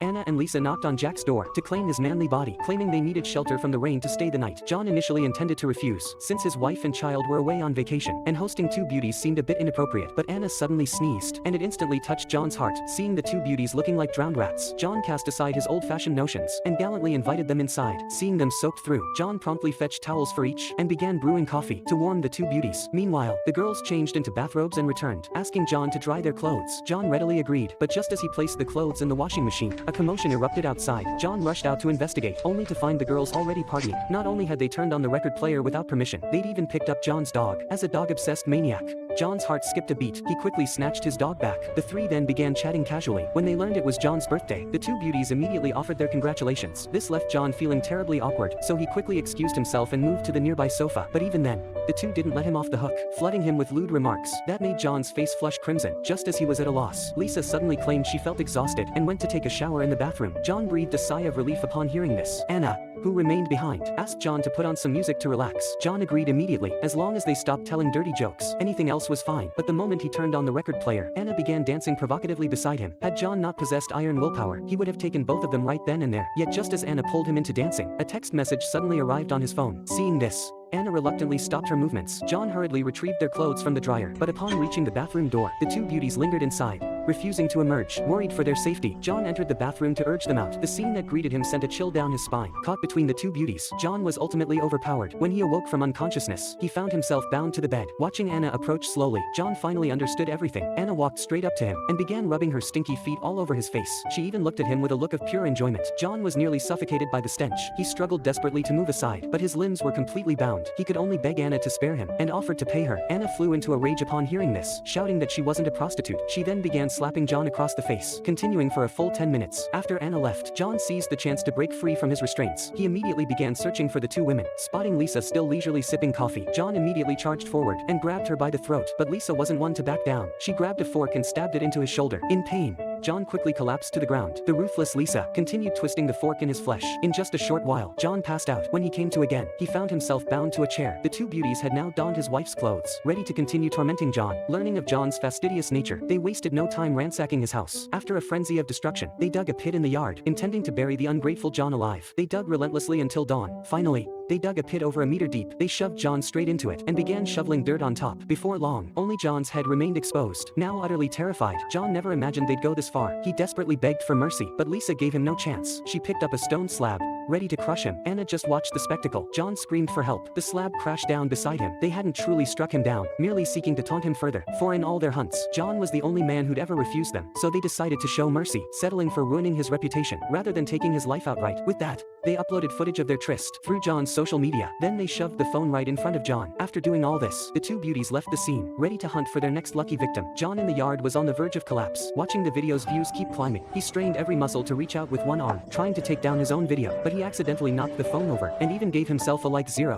Anna and Lisa knocked on Jack's door to claim his manly body, claiming they needed shelter from the rain to stay the night. John initially intended to refuse, since his wife and child were away on vacation, and hosting two beauties seemed a bit inappropriate. But Anna suddenly sneezed, and it instantly touched John's heart. Seeing the two beauties looking like drowned rats, John cast aside his old-fashioned notions, and gallantly invited them inside. Seeing them soaked through, John promptly fetched towels for each, and began brewing coffee to warm the two beauties. Meanwhile, the girls changed into bathrobes and returned, asking John to dry their clothes. John readily agreed, but just as he placed the clothes in the washing machine, a commotion erupted outside. John rushed out to investigate, only to find the girls already partying. Not only had they turned on the record player without permission, they'd even picked up John's dog. As a dog-obsessed maniac, John's heart skipped a beat. He quickly snatched his dog back. The three then began chatting casually. When they learned it was John's birthday, the two beauties immediately offered their congratulations. This left John feeling terribly awkward, so he quickly excused himself and moved to the nearby sofa. But even then, the two didn't let him off the hook, flooding him with lewd remarks that made John's face flush crimson. Just as he was at a loss, Lisa suddenly claimed she felt exhausted and went to take a shower in the bathroom. John breathed a sigh of relief upon hearing this. Anna, who remained behind, asked John to put on some music to relax. John agreed immediately, as long as they stopped telling dirty jokes. Anything else was fine. But the moment he turned on the record player, Anna began dancing provocatively beside him. Had John not possessed iron willpower, he would have taken both of them right then and there. Yet just as Anna pulled him into dancing, a text message suddenly arrived on his phone. Seeing this, Anna reluctantly stopped her movements. John hurriedly retrieved their clothes from the dryer, but upon reaching the bathroom door, the two beauties lingered inside, refusing to emerge. Worried for their safety, John entered the bathroom to urge them out. The scene that greeted him sent a chill down his spine. Caught between the two beauties, John was ultimately overpowered. When he awoke from unconsciousness, he found himself bound to the bed. Watching Anna approach slowly, John finally understood everything. Anna walked straight up to him and began rubbing her stinky feet all over his face. She even looked at him with a look of pure enjoyment. John was nearly suffocated by the stench. He struggled desperately to move aside, but his limbs were completely bound. He could only beg Anna to spare him, and offered to pay her. Anna flew into a rage upon hearing this, shouting that she wasn't a prostitute. She then began slapping John across the face, continuing for a full 10 minutes. After Anna left, John seized the chance to break free from his restraints. He immediately began searching for the two women. Spotting Lisa still leisurely sipping coffee, John immediately charged forward and grabbed her by the throat. But Lisa wasn't one to back down. She grabbed a fork and stabbed it into his shoulder. In pain, John quickly collapsed to the ground. The ruthless Lisa continued twisting the fork in his flesh. In just a short while, John passed out. When he came to again, he found himself bound to a chair. The two beauties had now donned his wife's clothes, ready to continue tormenting John. Learning of John's fastidious nature, they wasted no time ransacking his house. After a frenzy of destruction, they dug a pit in the yard, intending to bury the ungrateful John alive. They dug relentlessly until dawn. Finally, they dug a pit over a meter deep. They shoved John straight into it and began shoveling dirt on top. Before long, only John's head remained exposed. Now utterly terrified, John never imagined they'd go this far. He desperately begged for mercy, but Lisa gave him no chance. She picked up a stone slab, ready to crush him. Anna just watched the spectacle. John screamed for help. The slab crashed down beside him. They hadn't truly struck him down, merely seeking to taunt him further. For in all their hunts, John was the only man who'd ever refused them. So they decided to show mercy, settling for ruining his reputation, rather than taking his life outright. With that, they uploaded footage of their tryst through John's social media. Then they shoved the phone right in front of John. After doing all this, the two beauties left the scene, ready to hunt for their next lucky victim. John in the yard was on the verge of collapse. Watching the video's views keep climbing, he strained every muscle to reach out with one arm, trying to take down his own video, but he accidentally knocked the phone over, and even gave himself a like 0.